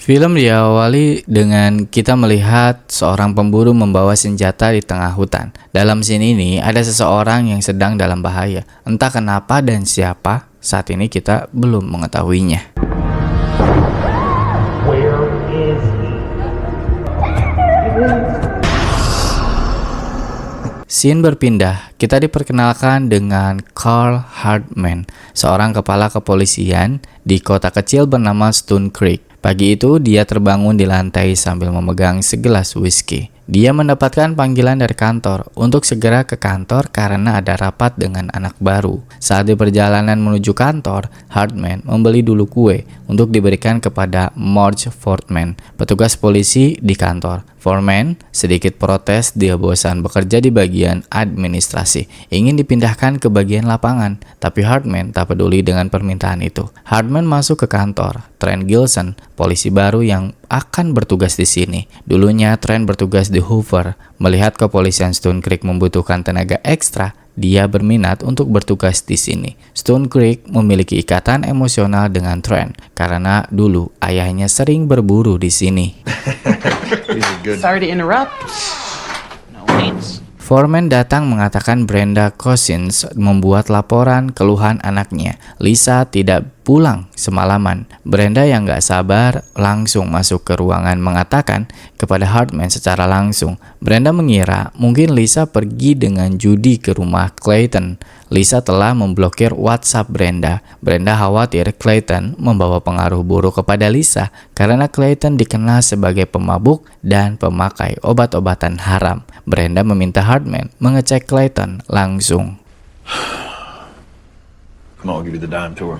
Film diawali dengan kita melihat seorang pemburu membawa senjata di tengah hutan. Dalam scene ini ada seseorang yang sedang dalam bahaya. Entah kenapa dan siapa, saat ini kita belum mengetahuinya. Where is he? Scene berpindah, kita diperkenalkan dengan Carl Hardman, seorang kepala kepolisian di kota kecil bernama Stone Creek. Pagi itu dia terbangun di lantai sambil memegang segelas whisky. Dia mendapatkan panggilan dari kantor untuk segera ke kantor karena ada rapat dengan anak baru. Saat di perjalanan menuju kantor, Hardman membeli dulu kue untuk diberikan kepada Marge Foreman, petugas polisi di kantor. Foreman sedikit protes, dia bosan bekerja di bagian administrasi, ingin dipindahkan ke bagian lapangan, tapi Hardman tak peduli dengan permintaan itu. Hardman masuk ke kantor Trent Gilson, polisi baru yang akan bertugas di sini. Dulunya Trent bertugas di Hoover. Melihat kepolisian Stone Creek membutuhkan tenaga ekstra, dia berminat untuk bertugas di sini. Stone Creek memiliki ikatan emosional dengan Trent karena dulu ayahnya sering berburu di sini. Sorry to interrupt. No, thanks. Foreman datang mengatakan Brenda Cousins membuat laporan keluhan anaknya. Lisa tidak pulang semalaman. Brenda yang gak sabar langsung masuk ke ruangan mengatakan kepada Hardman secara langsung. Brenda mengira mungkin Lisa pergi dengan judi ke rumah Clayton. Lisa telah memblokir WhatsApp Brenda. Brenda khawatir Clayton membawa pengaruh buruk kepada Lisa karena Clayton dikenal sebagai pemabuk dan pemakai obat-obatan haram. Brenda meminta Hardman mengecek Clayton langsung. Come on, I'll give you the dime tour.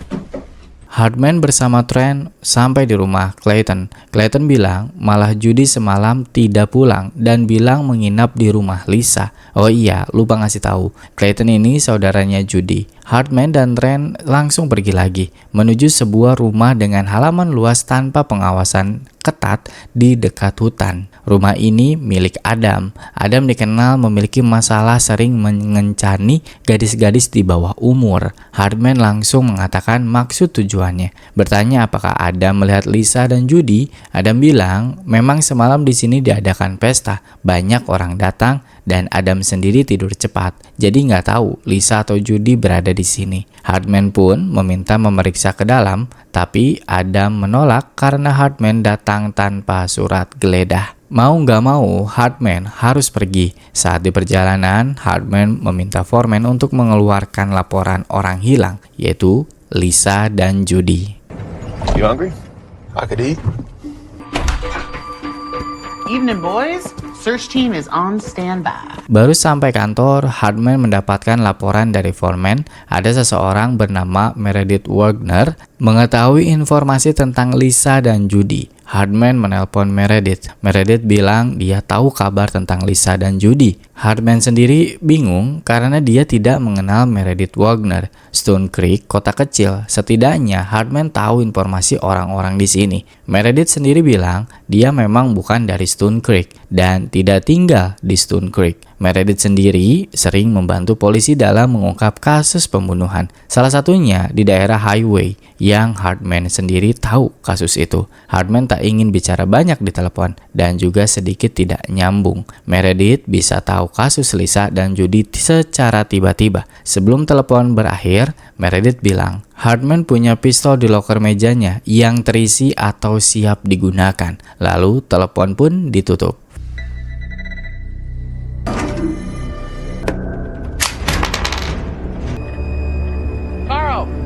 Hardman bersama Trent sampai di rumah Clayton. Clayton bilang malah judi semalam tidak pulang dan bilang menginap di rumah Lisa. Oh iya, lupa ngasih tahu. Clayton ini saudaranya Judy. Hardman dan Trent langsung pergi lagi menuju sebuah rumah dengan halaman luas tanpa pengawasan ketat di dekat hutan. Rumah ini milik Adam. Adam dikenal memiliki masalah sering mengencani gadis-gadis di bawah umur. Hardman langsung mengatakan maksud tujuannya. Bertanya apakah Adam melihat Lisa dan Judy. Adam bilang memang semalam di sini diadakan pesta. Banyak orang datang dan Adam sendiri tidur cepat. Jadi nggak tahu Lisa atau Judy berada di sini. Hardman pun meminta memeriksa ke dalam, tapi Adam menolak karena Hardman datang tanpa surat geledah. Mau nggak mau, Hardman harus pergi. Saat di perjalanan, Hardman meminta Foreman untuk mengeluarkan laporan orang hilang, yaitu Lisa dan Judy. You hungry? I could eat. Evening, boys. Search team is on standby. Baru sampai kantor, Hardman mendapatkan laporan dari Foreman. Ada seseorang bernama Meredith Wagner mengetahui informasi tentang Lisa dan Judy. Hardman menelpon Meredith. Meredith bilang dia tahu kabar tentang Lisa dan Judy. Hardman sendiri bingung karena dia tidak mengenal Meredith Wagner. Stone Creek, kota kecil. Setidaknya Hardman tahu informasi orang-orang di sini. Meredith sendiri bilang dia memang bukan dari Stone Creek dan tidak tinggal di Stone Creek. Meredith sendiri sering membantu polisi dalam mengungkap kasus pembunuhan. Salah satunya di daerah Highway yang Hardman sendiri tahu kasus itu. Hardman tak ingin bicara banyak di telepon dan juga sedikit tidak nyambung. Meredith bisa tahu kasus Lisa dan Judy secara tiba-tiba. Sebelum telepon berakhir, Meredith bilang Hardman punya pistol di loker mejanya yang terisi atau siap digunakan. Lalu telepon pun ditutup.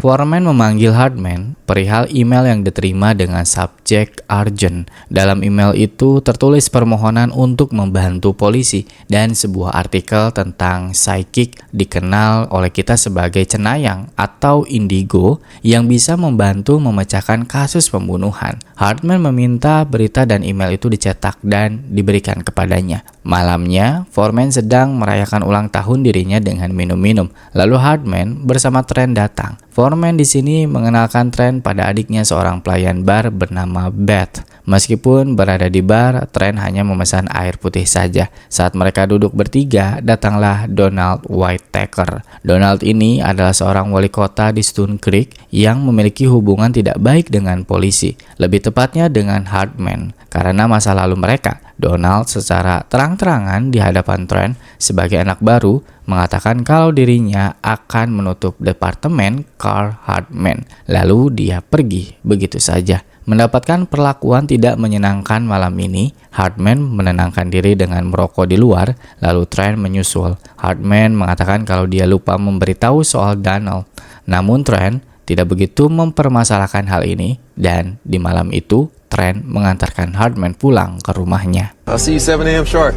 Foreman memanggil Hardman perihal email yang diterima dengan subjek urgent. Dalam email itu tertulis permohonan untuk membantu polisi dan sebuah artikel tentang psychic dikenal oleh kita sebagai cenayang atau indigo yang bisa membantu memecahkan kasus pembunuhan. Hardman meminta berita dan email itu dicetak dan diberikan kepadanya. Malamnya, Foreman sedang merayakan ulang tahun dirinya dengan minum-minum. Lalu Hardman bersama Trent datang. Foreman Foreman di sini mengenalkan Trent pada adiknya seorang pelayan bar bernama Beth. Meskipun berada di bar, Trent hanya memesan air putih saja. Saat mereka duduk bertiga, datanglah Donald Whittaker. Donald ini adalah seorang wali kota di Stone Creek yang memiliki hubungan tidak baik dengan polisi, lebih tepatnya dengan Hartman. Karena masa lalu mereka, Donald secara terang-terangan di hadapan Trent sebagai anak baru mengatakan kalau dirinya akan menutup departemen Carl Hartman. Lalu dia pergi begitu saja. Mendapatkan perlakuan tidak menyenangkan malam ini, Hartman menenangkan diri dengan merokok di luar, lalu Trent menyusul. Hartman mengatakan kalau dia lupa memberitahu soal Donald. Namun Trent tidak begitu mempermasalahkan hal ini, dan di malam itu Trent mengantarkan Hartman pulang ke rumahnya. I'll see you 7 a.m. sharp.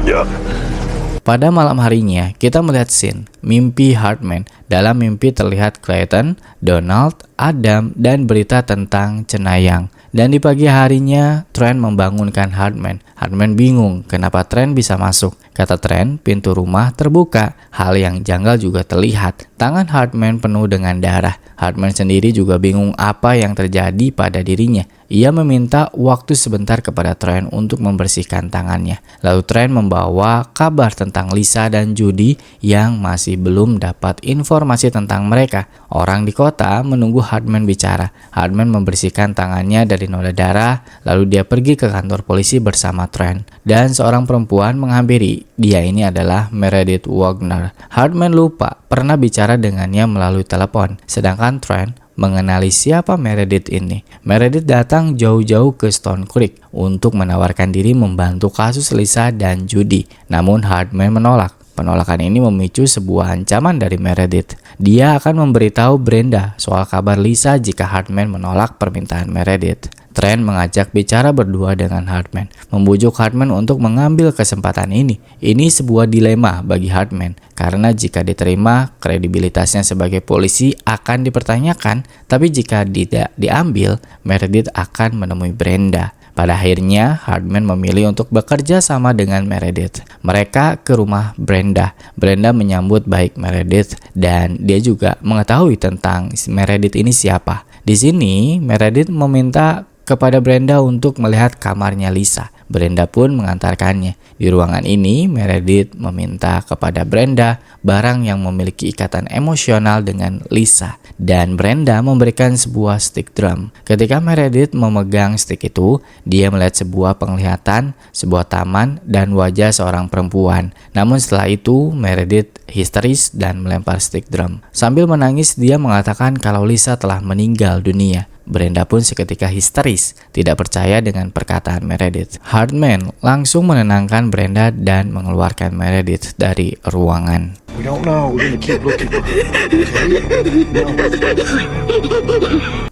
Yeah. Pada malam harinya, kita melihat scene mimpi Hartman. Dalam mimpi terlihat Clayton, Donald, Adam, dan berita tentang cenayang. Dan di pagi harinya, Trent membangunkan Hartman. Hartman bingung kenapa Trent bisa masuk. Kata Trent, pintu rumah terbuka. Hal yang janggal juga terlihat. Tangan Hartman penuh dengan darah. Hartman sendiri juga bingung apa yang terjadi pada dirinya. Ia meminta waktu sebentar kepada Trent untuk membersihkan tangannya. Lalu Trent membawa kabar tentang Lisa dan Judy yang masih belum dapat informasi tentang mereka. Orang di kota menunggu Hartman bicara. Hartman membersihkan tangannya dari noda darah, lalu dia pergi ke kantor polisi bersama Trent. Dan seorang perempuan menghampiri. Dia ini adalah Meredith Wagner. Hartman lupa pernah bicara dengannya melalui telepon, sedangkan Trent mengenali siapa Meredith ini. Meredith datang jauh-jauh ke Stone Creek untuk menawarkan diri membantu kasus Lisa dan Judy. Namun Hartman menolak. Penolakan ini memicu sebuah ancaman dari Meredith. Dia akan memberitahu Brenda soal kabar Lisa jika Hartman menolak permintaan Meredith. Trent mengajak bicara berdua dengan Hartman, membujuk Hartman untuk mengambil kesempatan ini. Ini sebuah dilema bagi Hartman, karena jika diterima, kredibilitasnya sebagai polisi akan dipertanyakan, tapi jika tidak diambil, Meredith akan menemui Brenda. Pada akhirnya, Hartman memilih untuk bekerja sama dengan Meredith. Mereka ke rumah Brenda. Brenda menyambut baik Meredith dan dia juga mengetahui tentang Meredith ini siapa. Di sini, Meredith meminta kepada Brenda untuk melihat kamarnya Lisa. Brenda pun mengantarkannya. Di ruangan ini, Meredith meminta kepada Brenda barang yang memiliki ikatan emosional dengan Lisa. Dan Brenda memberikan sebuah stick drum. Ketika Meredith memegang stick itu, dia melihat sebuah penglihatan, sebuah taman, dan wajah seorang perempuan. Namun setelah itu, Meredith histeris dan melempar stick drum. Sambil menangis, dia mengatakan kalau Lisa telah meninggal dunia. Brenda pun seketika histeris, tidak percaya dengan perkataan Meredith. Hartman langsung menenangkan Brenda dan mengeluarkan Meredith dari ruangan. We don't know. We're gonna keep looking.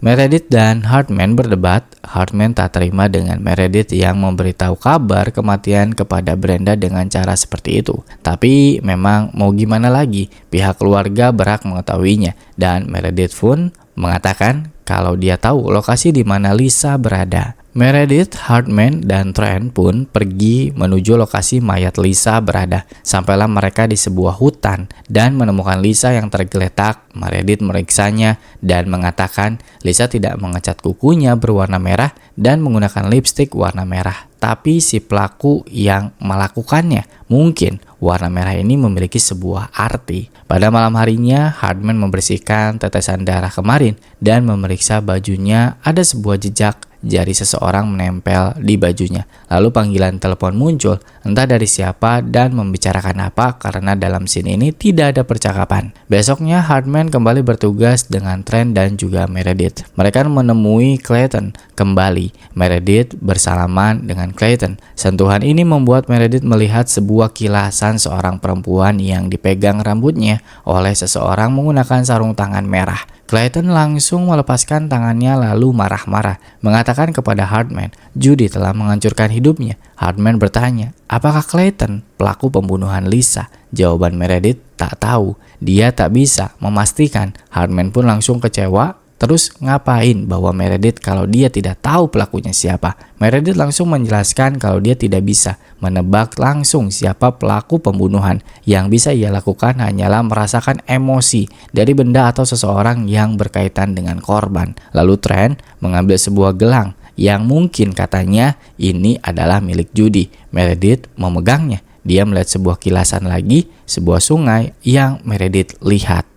Meredith dan Hartman berdebat. Hartman tak terima dengan Meredith yang memberitahu kabar kematian kepada Brenda dengan cara seperti itu. Tapi memang mau gimana lagi, pihak keluarga berhak mengetahuinya. Dan Meredith pun mengatakan kalau dia tahu lokasi di mana Lisa berada. Meredith, Hartman, dan Trent pun pergi menuju lokasi mayat Lisa berada. Sampailah mereka di sebuah hutan dan menemukan Lisa yang tergeletak. Meredith meriksanya dan mengatakan Lisa tidak mengecat kukunya berwarna merah dan menggunakan lipstik warna merah. Tapi si pelaku yang melakukannya, mungkin warna merah ini memiliki sebuah arti. Pada malam harinya, Hartman membersihkan tetesan darah kemarin dan memeriksa bajunya. Ada sebuah jejak jari seseorang menempel di bajunya. Lalu panggilan telepon muncul, entah dari siapa dan membicarakan apa karena dalam scene ini tidak ada percakapan. Besoknya Hartman kembali bertugas dengan Trent dan juga Meredith. Mereka menemui Clayton kembali. Meredith bersalaman dengan Clayton. Sentuhan ini membuat Meredith melihat sebuah kilasan seorang perempuan yang dipegang rambutnya oleh seseorang menggunakan sarung tangan merah. Clayton langsung melepaskan tangannya lalu marah-marah, mengatakan kepada Hartman, Judy telah menghancurkan hidupnya. Hartman bertanya, apakah Clayton pelaku pembunuhan Lisa? Jawaban Meredith tak tahu, dia tak bisa memastikan. Hartman pun langsung kecewa Terus ngapain bawa Meredith kalau dia tidak tahu pelakunya siapa? Meredith langsung menjelaskan kalau dia tidak bisa menebak langsung siapa pelaku pembunuhan. Yang bisa ia lakukan hanyalah merasakan emosi dari benda atau seseorang yang berkaitan dengan korban. Lalu Trent mengambil sebuah gelang yang mungkin katanya ini adalah milik Judy. Meredith memegangnya. Dia melihat sebuah kilasan lagi, sebuah sungai yang Meredith lihat.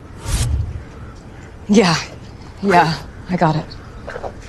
Yeah, I got it.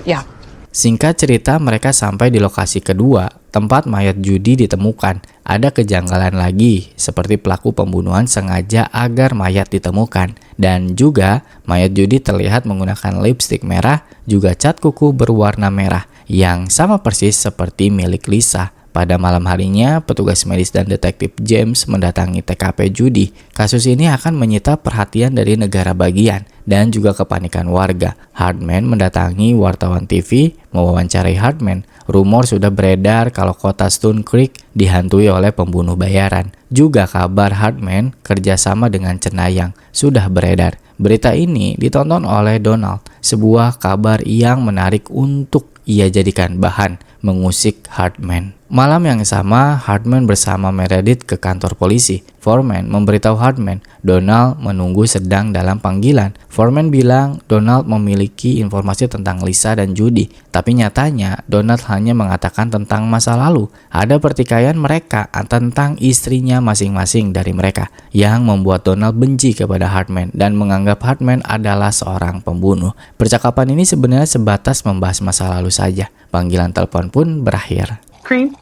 Yeah. Singkat cerita, mereka sampai di lokasi kedua, tempat mayat Judy ditemukan. Ada kejanggalan lagi, seperti pelaku pembunuhan sengaja agar mayat ditemukan. Dan juga, mayat Judy terlihat menggunakan lipstik merah, juga cat kuku berwarna merah, yang sama persis seperti milik Lisa. Pada malam harinya, petugas medis dan detektif James mendatangi TKP Judy. Kasus ini akan menyita perhatian dari negara bagian dan juga kepanikan warga. Hardman mendatangi wartawan TV, mewawancarai Hardman. Rumor sudah beredar kalau kota Stone Creek dihantui oleh pembunuh bayaran. Juga kabar Hardman kerjasama dengan cenayang sudah beredar. Berita ini ditonton oleh Donald, sebuah kabar yang menarik untuk ia jadikan bahan mengusik Hardman. Malam yang sama, Hardman bersama Meredith ke kantor polisi. Foreman memberitahu Hardman, Donald menunggu sedang dalam panggilan. Foreman bilang Donald memiliki informasi tentang Lisa dan Judy, tapi nyatanya Donald hanya mengatakan tentang masa lalu. Ada pertikaian mereka tentang istrinya masing-masing dari mereka, yang membuat Donald benci kepada Hardman dan menganggap Hardman adalah seorang pembunuh. Percakapan ini sebenarnya sebatas membahas masa lalu saja. Panggilan telepon pun berakhir. Cream?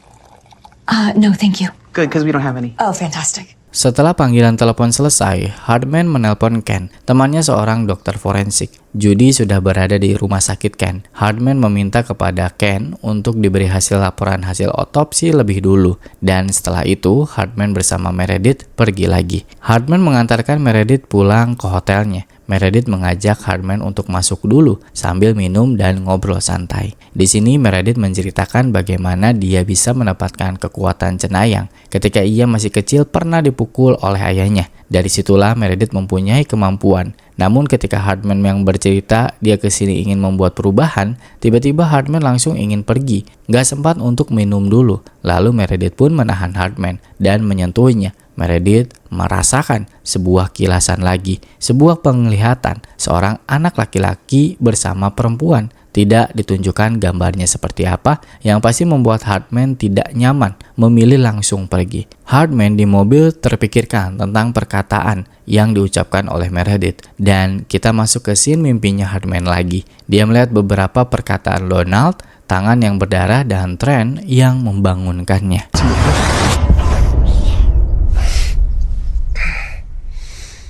No, thank you. Good, because we don't have any. Oh, fantastic. Setelah panggilan telepon selesai, Hardman menelpon Ken, temannya seorang dokter forensik. Judy sudah berada di rumah sakit Ken. Hardman meminta kepada Ken untuk diberi hasil laporan hasil otopsi lebih dulu. Dan setelah itu, Hardman bersama Meredith pergi lagi. Hardman mengantarkan Meredith pulang ke hotelnya. Meredith mengajak Hardman untuk masuk dulu sambil minum dan ngobrol santai. Di sini Meredith menceritakan bagaimana dia bisa mendapatkan kekuatan cenayang. Ketika ia masih kecil pernah dipukul oleh ayahnya. Dari situlah Meredith mempunyai kemampuan. Namun ketika Hardman yang bercerita dia kesini ingin membuat perubahan, tiba-tiba Hardman langsung ingin pergi. Gak sempat untuk minum dulu. Lalu Meredith pun menahan Hardman dan menyentuhnya. Meredith merasakan sebuah kilasan lagi, sebuah penglihatan seorang anak laki-laki bersama perempuan. Tidak ditunjukkan gambarnya seperti apa, yang pasti membuat Hardman tidak nyaman, memilih langsung pergi. Hardman di mobil terpikirkan tentang perkataan yang diucapkan oleh Meredith, dan kita masuk ke scene mimpinya Hardman lagi. Dia melihat beberapa perkataan Donald, tangan yang berdarah, dan Trent yang membangunkannya.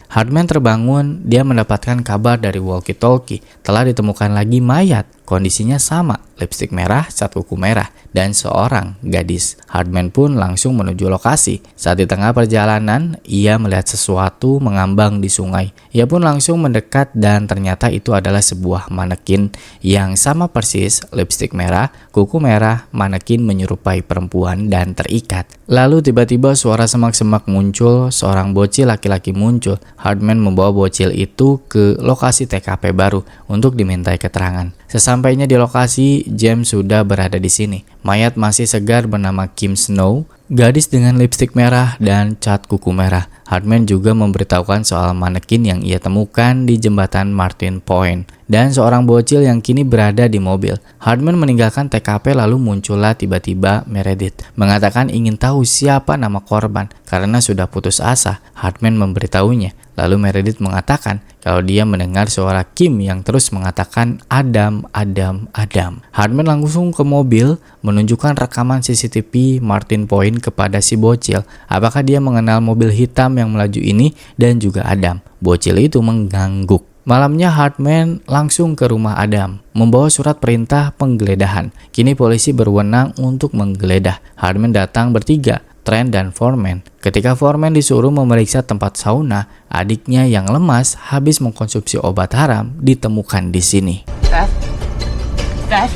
Hardman terbangun, dia mendapatkan kabar dari walkie-talkie. Telah ditemukan lagi mayat, kondisinya sama, lipstik merah, cat kuku merah, dan seorang gadis. Hardman pun langsung menuju lokasi. Saat di tengah perjalanan, ia melihat sesuatu mengambang di sungai. Ia pun langsung mendekat dan ternyata itu adalah sebuah manekin yang sama persis, lipstik merah, kuku merah, manekin menyerupai perempuan dan terikat. Lalu tiba-tiba suara semak-semak muncul, seorang bocil laki-laki muncul. Hardman membawa bocil itu ke lokasi TKP baru untuk dimintai keterangan. Sesampainya di lokasi, James sudah berada di sini. Mayat masih segar bernama Kim Snow, gadis dengan lipstik merah dan cat kuku merah. Hardman juga memberitahukan soal manekin yang ia temukan di jembatan Martin Point dan seorang bocil yang kini berada di mobil. Hardman meninggalkan TKP lalu muncullah tiba-tiba Meredith, mengatakan ingin tahu siapa nama korban karena sudah putus asa. Hardman memberitahunya. Lalu Meredith mengatakan kalau dia mendengar suara Kim yang terus mengatakan Adam, Adam, Adam. Hardman langsung ke mobil menunjukkan rekaman CCTV Martin Point kepada si bocil. Apakah dia mengenal mobil hitam yang melaju ini dan juga Adam? Bocil itu mengangguk. Malamnya Hardman langsung ke rumah Adam, membawa surat perintah penggeledahan. Kini polisi berwenang untuk menggeledah. Hardman datang bertiga, Trent dan Foreman. Ketika Foreman disuruh memeriksa tempat sauna, adiknya yang lemas habis mengkonsumsi obat haram ditemukan di sini. Beth? Beth?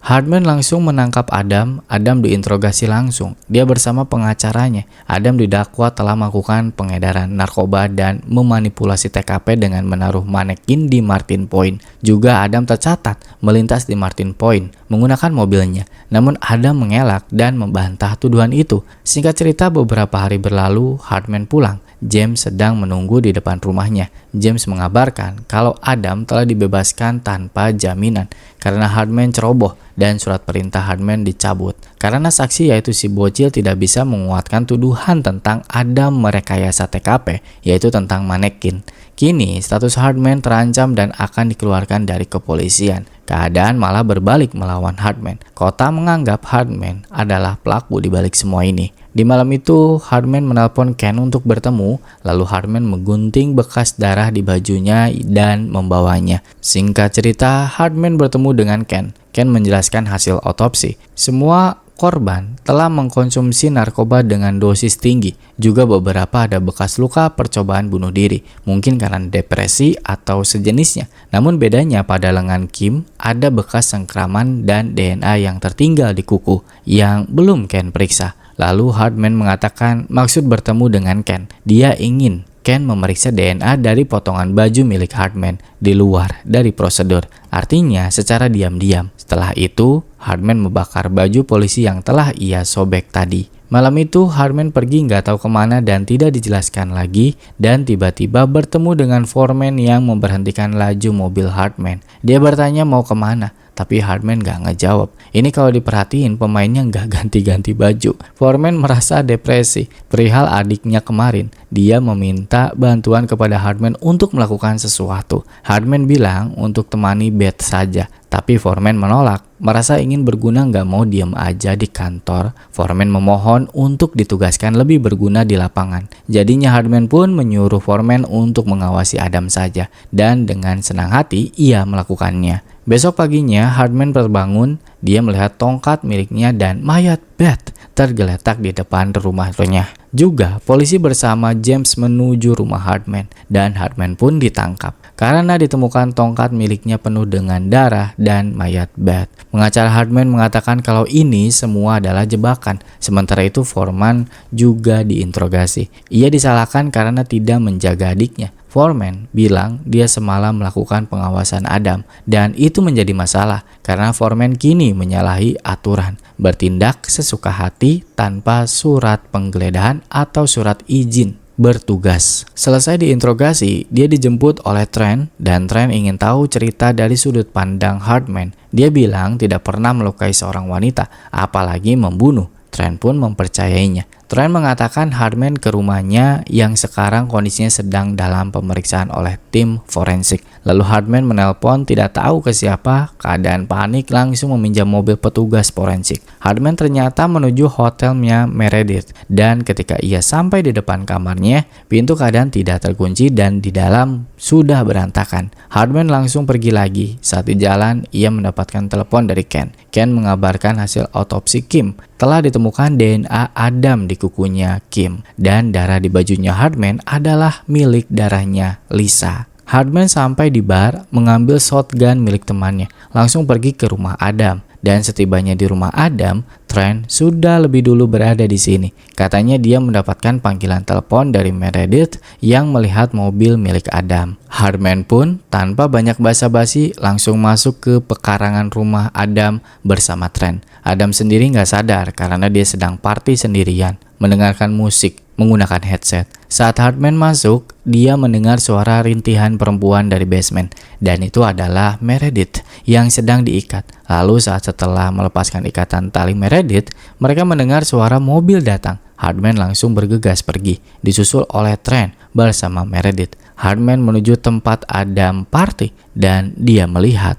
Hardman langsung menangkap Adam. Adam diinterogasi langsung. Dia bersama pengacaranya. Adam didakwa telah melakukan pengedaran narkoba dan memanipulasi TKP dengan menaruh manekin di Martin Point. Juga Adam tercatat melintas di Martin Point menggunakan mobilnya. Namun Adam mengelak dan membantah tuduhan itu. Singkat cerita, beberapa hari berlalu, Hardman pulang. James sedang menunggu di depan rumahnya. James mengabarkan kalau Adam telah dibebaskan tanpa jaminan karena Hardman ceroboh dan surat perintah Hardman dicabut. Karena saksi yaitu si bocil tidak bisa menguatkan tuduhan tentang Adam merekayasa TKP, yaitu tentang manekin. Kini status Hardman terancam dan akan dikeluarkan dari kepolisian. Keadaan malah berbalik melawan Hardman. Kota menganggap Hardman adalah pelaku di balik semua ini. Di malam itu, Hardman menelpon Ken untuk bertemu, lalu Hardman menggunting bekas darah di bajunya dan membawanya. Singkat cerita, Hardman bertemu dengan Ken. Ken menjelaskan hasil otopsi. Semua korban telah mengkonsumsi narkoba dengan dosis tinggi. Juga beberapa ada bekas luka percobaan bunuh diri, mungkin karena depresi atau sejenisnya. Namun bedanya pada lengan Kim ada bekas sengkraman dan DNA yang tertinggal di kuku yang belum Ken periksa. Lalu Hardman mengatakan maksud bertemu dengan Ken. Dia ingin Ken memeriksa DNA dari potongan baju milik Hardman di luar dari prosedur. Artinya secara diam-diam. Setelah itu, Hardman membakar baju polisi yang telah ia sobek tadi. Malam itu Hardman pergi nggak tahu kemana dan tidak dijelaskan lagi, dan tiba-tiba bertemu dengan foreman yang memberhentikan laju mobil Hardman. Dia bertanya mau kemana, tapi Hardman nggak ngejawab. Ini kalau diperhatiin pemainnya nggak ganti-ganti baju. Foreman merasa depresi perihal adiknya kemarin. Dia meminta bantuan kepada Hardman untuk melakukan sesuatu. Hardman bilang untuk temani Beth saja. Tapi Foreman menolak, merasa ingin berguna nggak mau diam aja di kantor. Foreman memohon untuk ditugaskan lebih berguna di lapangan. Jadinya Hardman pun menyuruh Foreman untuk mengawasi Adam saja. Dan dengan senang hati ia melakukannya. Besok paginya Hardman terbangun, dia melihat tongkat miliknya dan mayat Beth tergeletak di depan rumahnya. Juga polisi bersama James menuju rumah Hardman dan Hardman pun ditangkap karena ditemukan tongkat miliknya penuh dengan darah dan mayat Beth. Pengacara Hardman mengatakan kalau ini semua adalah jebakan. Sementara itu Foreman juga diinterogasi. Ia disalahkan karena tidak menjaga adiknya. Foreman bilang dia semalam melakukan pengawasan Adam dan itu menjadi masalah karena Foreman kini menyalahi aturan, bertindak sesuka hati tanpa surat penggeledahan atau surat izin bertugas. Selesai diinterogasi, dia dijemput oleh Trent dan Trent ingin tahu cerita dari sudut pandang Hardman. Dia bilang tidak pernah melukai seorang wanita, apalagi membunuh. Trent pun mempercayainya. Trent mengatakan Hardman ke rumahnya yang sekarang kondisinya sedang dalam pemeriksaan oleh tim forensik. Lalu Hardman menelpon tidak tahu ke siapa, keadaan panik langsung meminjam mobil petugas forensik. Hardman ternyata menuju hotelnya Meredith dan ketika ia sampai di depan kamarnya, pintu keadaan tidak terkunci dan di dalam sudah berantakan. Hardman langsung pergi lagi. Saat di jalan, ia mendapatkan telepon dari Ken. Ken mengabarkan hasil otopsi Kim. Telah ditemukan DNA Adam di kukunya Kim dan darah di bajunya Hardman adalah milik darahnya Lisa. Hardman sampai di bar mengambil shotgun milik temannya, langsung pergi ke rumah Adam. Dan setibanya di rumah Adam, Trent sudah lebih dulu berada di sini. Katanya dia mendapatkan panggilan telepon dari Meredith yang melihat mobil milik Adam. Hardman pun tanpa banyak basa-basi langsung masuk ke pekarangan rumah Adam bersama Trent. Adam sendiri nggak sadar karena dia sedang party sendirian, mendengarkan musik menggunakan headset. Saat Hardman masuk, dia mendengar suara rintihan perempuan dari basement dan itu adalah Meredith yang sedang diikat. Lalu setelah melepaskan ikatan tali Meredith, mereka mendengar suara mobil datang. Hardman langsung bergegas pergi, disusul oleh Trent bersama Meredith. Hardman menuju tempat Adam party dan dia melihat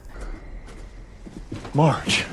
Marge.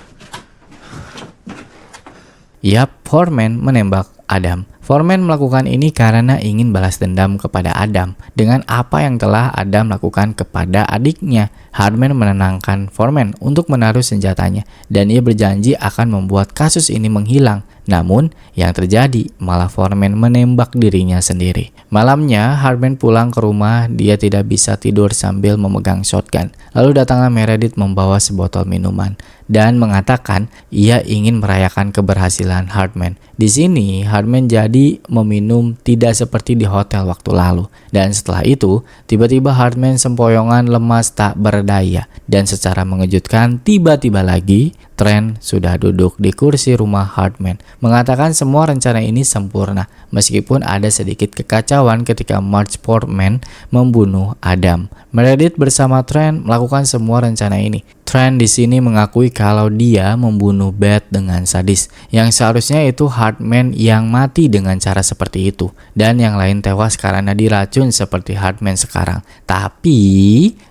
Foreman menembak Adam. Foreman melakukan ini karena ingin balas dendam kepada Adam dengan apa yang telah Adam lakukan kepada adiknya. Hardman menenangkan Foreman untuk menaruh senjatanya dan ia berjanji akan membuat kasus ini menghilang. Namun, yang terjadi malah Foreman menembak dirinya sendiri. Malamnya, Hardman pulang ke rumah, dia tidak bisa tidur sambil memegang shotgun. Lalu datanglah Meredith membawa sebotol minuman dan mengatakan ia ingin merayakan keberhasilan Hardman. Di sini, Hardman jadi meminum tidak seperti di hotel waktu lalu. Dan setelah itu, tiba-tiba Hardman sempoyongan lemas tak berdaya. Dan secara mengejutkan, tiba-tiba lagi Trent sudah duduk di kursi rumah Hardman, mengatakan semua rencana ini sempurna, meskipun ada sedikit kekacauan ketika Marge Foreman membunuh Adam. Meredith bersama Trent melakukan semua rencana ini. Trent di sini mengakui kalau dia membunuh Beth dengan sadis, yang seharusnya itu Hardman yang mati dengan cara seperti itu, dan yang lain tewas karena diracun seperti Hardman sekarang. Tapi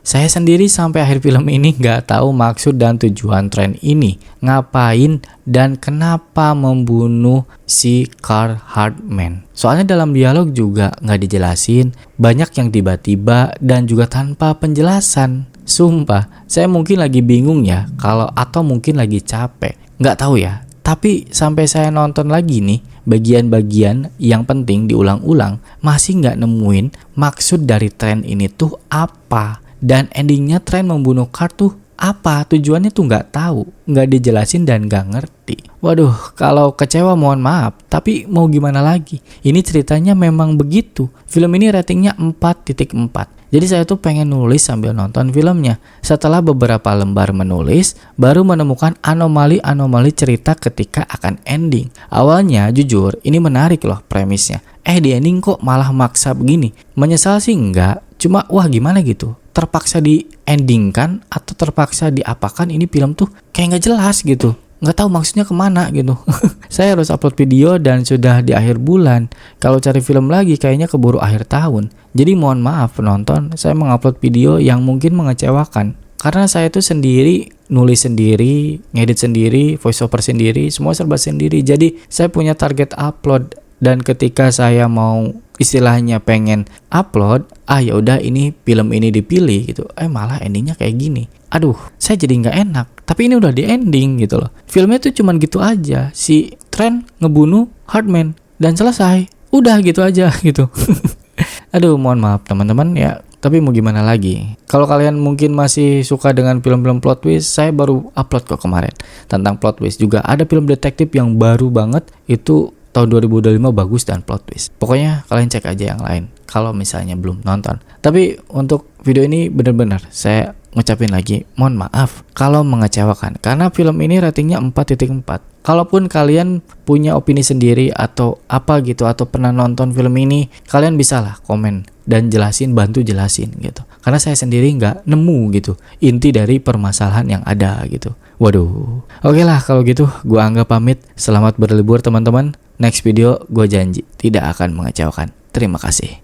saya sendiri sampai akhir film ini nggak tahu maksud dan tujuan Trent ini ngapain dan kenapa membunuh si Carl Hardman. Soalnya dalam dialog juga nggak dijelasin, banyak yang tiba-tiba dan juga tanpa penjelasan. Sumpah, saya mungkin lagi bingung ya, atau mungkin lagi capek, nggak tahu ya. Tapi sampai saya nonton lagi nih, bagian-bagian yang penting diulang-ulang, masih nggak nemuin maksud dari Trent ini tuh apa. Dan endingnya Trent membunuh Carl tuh apa, tujuannya tuh nggak tahu, nggak dijelasin dan nggak ngerti. Waduh, kalau kecewa mohon maaf, tapi mau gimana lagi? Ini ceritanya memang begitu. Film ini ratingnya 4.4. Jadi saya tuh pengen nulis sambil nonton filmnya. Setelah beberapa lembar menulis, baru menemukan anomali-anomali cerita ketika akan ending. Awalnya jujur, ini menarik loh premisnya. Di ending kok malah maksa begini. Menyesal sih enggak, cuma wah gimana gitu. Terpaksa di ending kan atau terpaksa diapakan, ini film tuh kayak nggak jelas gitu. Nggak tahu maksudnya kemana gitu. Saya harus upload video dan sudah di akhir bulan. Kalau cari film lagi kayaknya keburu akhir tahun. Jadi mohon maaf penonton, saya mengupload video yang mungkin mengecewakan. Karena saya tuh sendiri, nulis sendiri, ngedit sendiri, voiceover sendiri, semua serba sendiri. Jadi saya punya target upload. Dan ketika saya mau istilahnya pengen upload, ya udah ini film ini dipilih gitu. Malah endingnya kayak gini. Aduh, saya jadi nggak enak. Tapi ini udah di ending gitu loh. Filmnya tuh cuman gitu aja. Si Trent ngebunuh Hardman dan selesai. Udah gitu aja gitu. Aduh, mohon maaf teman-teman ya. Tapi mau gimana lagi? Kalau kalian mungkin masih suka dengan film-film plot twist, saya baru upload kok kemarin tentang plot twist juga. Ada film detektif yang baru banget, itu tahun 2025 bagus dan plot twist. Pokoknya kalian cek aja yang lain kalau misalnya belum nonton. Tapi untuk video ini benar-benar saya ngucapin lagi mohon maaf kalau mengecewakan karena film ini ratingnya 4.4. Kalaupun kalian punya opini sendiri atau apa gitu atau pernah nonton film ini, kalian bisalah komen dan bantu jelasin gitu. Karena saya sendiri nggak nemu gitu inti dari permasalahan yang ada gitu. Waduh. Oke lah kalau gitu gua anggap pamit. Selamat berlibur teman-teman. Next video gue janji tidak akan mengecewakan. Terima kasih.